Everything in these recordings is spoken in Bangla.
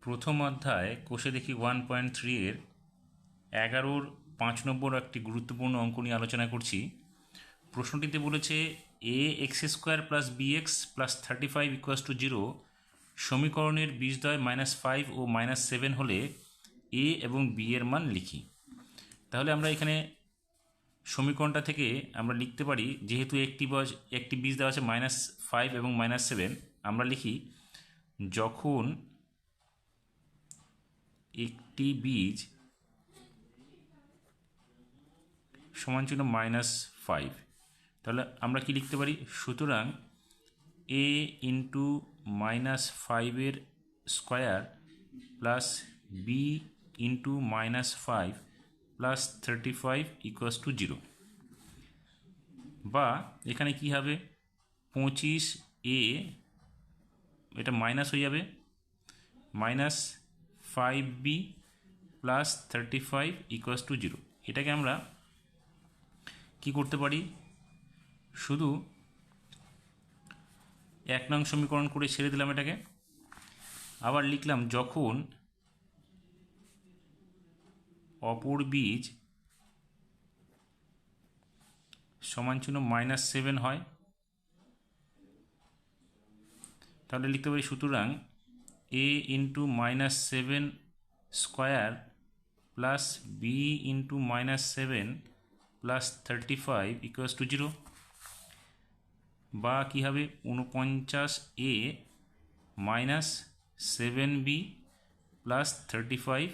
প্রথম অধ্যায় কোষে দেখি 1.3 এর 11-র 5 নম্বর একটি গুরুত্বপূর্ণ অঙ্ক নিয়ে আলোচনা করছি। প্রশ্নটিতে বলেছে a x square plus b x plus 35 equals to 0 সমীকরণের বীজদ্বয় -5 ও -7 হলে এ এবং বি এর মান লিখি। তাহলে আমরা এখানে সমীকরণটা থেকে আমরা লিখতে পারি, যেহেতু একটি বীজ দেওয়া আছে -5 এবং -7, আমরা লিখি যখন একটি বীজ সমান চিহ্ন -5, তাহলে আমরা কি লিখতে পারি? সুতরাং a into -5 square plus B into -5 plus 35 equals to 0। বা এখানে কি হবে, 25a এটা মাইনাস হয়ে যাবে, -5b প্লাস 35 ইকুয়াস টু 0। এটাকে আমরা কি করতে পারি, শুধু 1 নং সমীকরণ করে ছেড়ে দিলাম এটাকে। আবার লিখলাম যখন অপর বীজ সমান চিহ্ন -7 হয়, তাহলে লিখতে পারি সুতরাং a into -7 square plus B into -7 plus 35 equals to 0। বা কী হবে, 49a minus 7b plus 35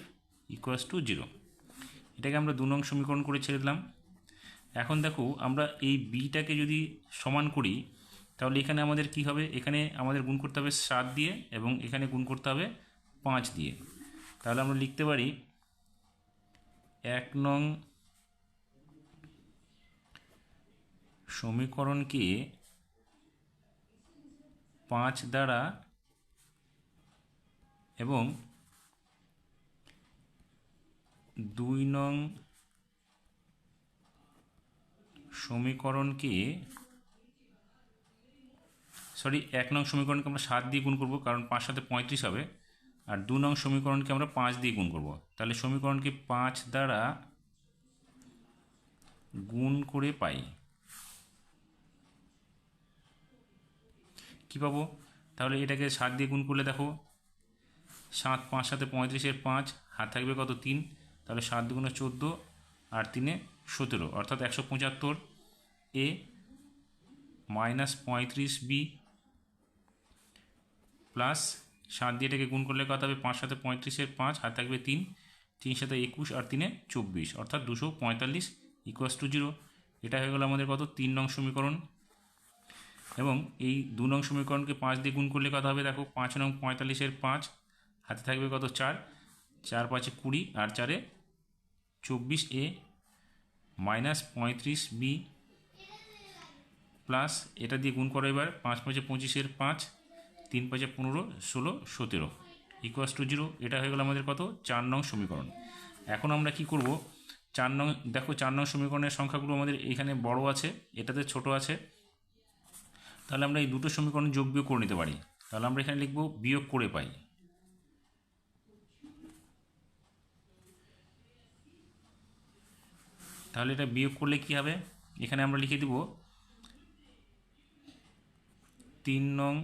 equals to 0। এটাকে আমরা 2 নং সমীকরণ করে ছেড়ে দিলাম। এখন দেখো, আমরা এই বিটাকে যদি সমান করি, তাহলে এখানে আমাদের কি হবে, এখানে আমাদের গুণ করতে হবে 7 দিয়ে এবং এখানে গুণ করতে হবে 5 দিয়ে। তাহলে আমরা লিখতে পারি 1 নং সমীকরণকে 5 দ্বারা এবং 2 নং সমীকরণকে 1 নং সমীকরণকে আমরা 7 দিয়ে গুণ করব, কারণ 5 সাথে 35 হবে। আর 2 নং সমীকরণকে আমরা 5 দিয়ে গুণ করব। তাহলে সমীকরণকে 5 দ্বারা গুণ করে পাই কি পাবো, তাহলে এটাকে 7 দিয়ে গুণ করলে দেখো 7, 5 সাথে 35-এর 5, হাত থাকবে কত, 3। তাহলে 7 দুগুণে 14 আর 3-এ 17, অর্থাৎ 175 a মাইনাস 35b প্লাস 7 দিয়ে এটাকে গুণ করলে কত হবে, 5 সাথে 35-এর 5, হাত থাকবে 3, 3 সাথে 21 আর 3-এ 24, অর্থাৎ 245 ইকুয়াস টু 0। এটা হয়ে গেল আমাদের কত, 3 নং সমীকরণ। এবং এই 2 নং সমীকরণকে 5 দিয়ে গুণ করলে কত হবে, দেখো 5 নং 45-এর 5, হাতে থাকবে কত, 4, 4 5-এ 20 আর 4-এ 24a মাইনাস 35b প্লাস এটা দিয়ে গুণ করো এবার, 5 5-এ 25-এর 5, 3 5-এ 15, 16, 17 ইকুয়াস টু 0। এটা হয়ে গেল আমাদের কত, 4 নং সমীকরণ। এখন আমরা কি করব, 4 নং, দেখো 4 নং সমীকরণের সংখ্যাগুলো আমাদের এখানে বড় আছে, এটাতে ছোট আছে। তাহলে আমরা এই দুটো সমীকরণ যোগ বিয়োগ করে নিতে পারি। তাহলে আমরা এখানে লিখব বিয়োগ করে পাই। তাহলে এটা বিয়োগ করলে কি হবে, এখানে আমরা লিখে দিব 3 নং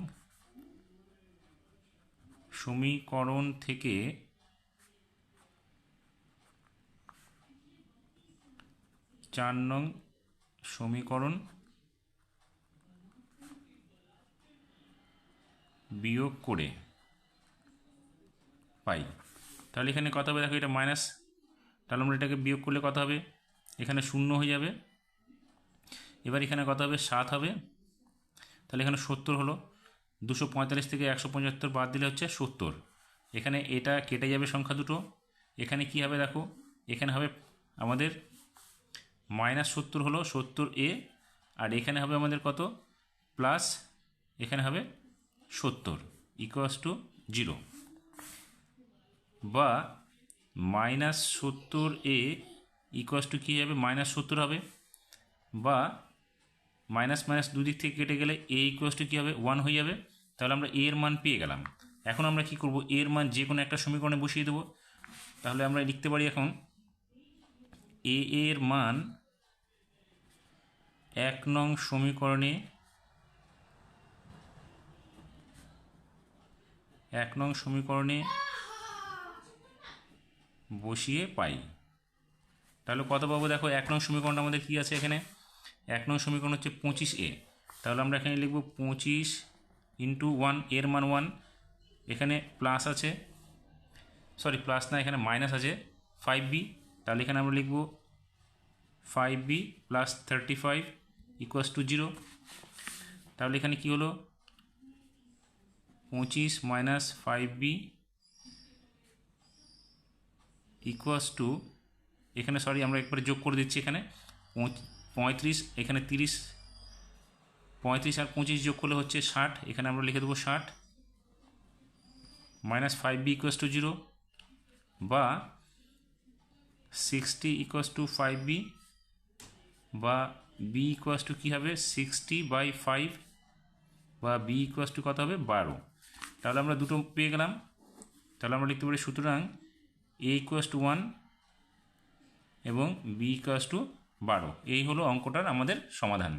সমীকরণ থেকে 4 নং সমীকরণ বিয়োগ করে পাই। তাহলে এখানে কত হবে, দেখো এটা মাইনাস, তাহলে আমরা এটাকে বিয়োগ করলে কত হবে, এখানে 0 হয়ে যাবে। এবার এখানে কত হবে, 7 হবে। তাহলে এখানে 70 হলো, 245 থেকে 175 বাদ দিলে হচ্ছে 70। এখানে এটা কেটে যাবে সংখ্যা দুটো। এখানে কি হবে, দেখো এখানে হবে আমাদের -70 হলো 70a, আর এখানে হবে আমাদের কত, প্লাস এখানে হবে 70 ইকুয়াস টু 0। বা -70a ইকুয়াস টু কী হবে, -70 হবে। বা মাইনাস মাইনাস দুদিক থেকে কেটে গেলে a ইকুয়াস টু কী হবে, 1 হয়ে যাবে। তাহলে আমরা a এর মান পেয়ে গেলাম। এখন আমরা কি করব, এর মান যে কোনো একটা সমীকরণে বসিয়ে দেবো। তাহলে আমরা লিখতে পারি এখন এ এর মান 1 নং সমীকরণে 1 নং সমীকরণে বসিয়ে পাই। তাহলে কত পাবো দেখো, 1 নং সমীকরণটা আমাদের কী আছে এখানে, 1 নং সমীকরণ হচ্ছে 25A। তাহলে আমরা এখানে লিখব 25 ইন্টু 1, এর মান 1, এখানে প্লাস আছে, সরি প্লাস না, এখানে মাইনাস আছে 5b। তাহলে এখানে আমরা লিখব 5b প্লাস 35 ইকুয়াস টু 0। তাহলে এখানে কি হলো, 25 মাইনাস 5b ইকুয়াস টু, এখানে সরি আমরা একবারে যোগ করে দিচ্ছি, এখানে 35, এখানে 30, 35 আর 25 যোগ করলে হচ্ছে 60, এখানে আমরা লিখে দেবো 60 মাইনাস 5b ইকুয়াস টু 0, বা 60 ইকুয়াস টু 5b, বা b ইকুয়াস টু কী হবে 60/5, বা b ইকুয়াস টু কত হবে 12। তাহলে আমরা দুটো পেয়ে গেলাম। তাহলে আমরা লিখতে পারি সুতরাং a ইকুয়াস টু 1 এবং b ইকুয়াস টু 12। এই হলো অঙ্কটার আমাদের সমাধান।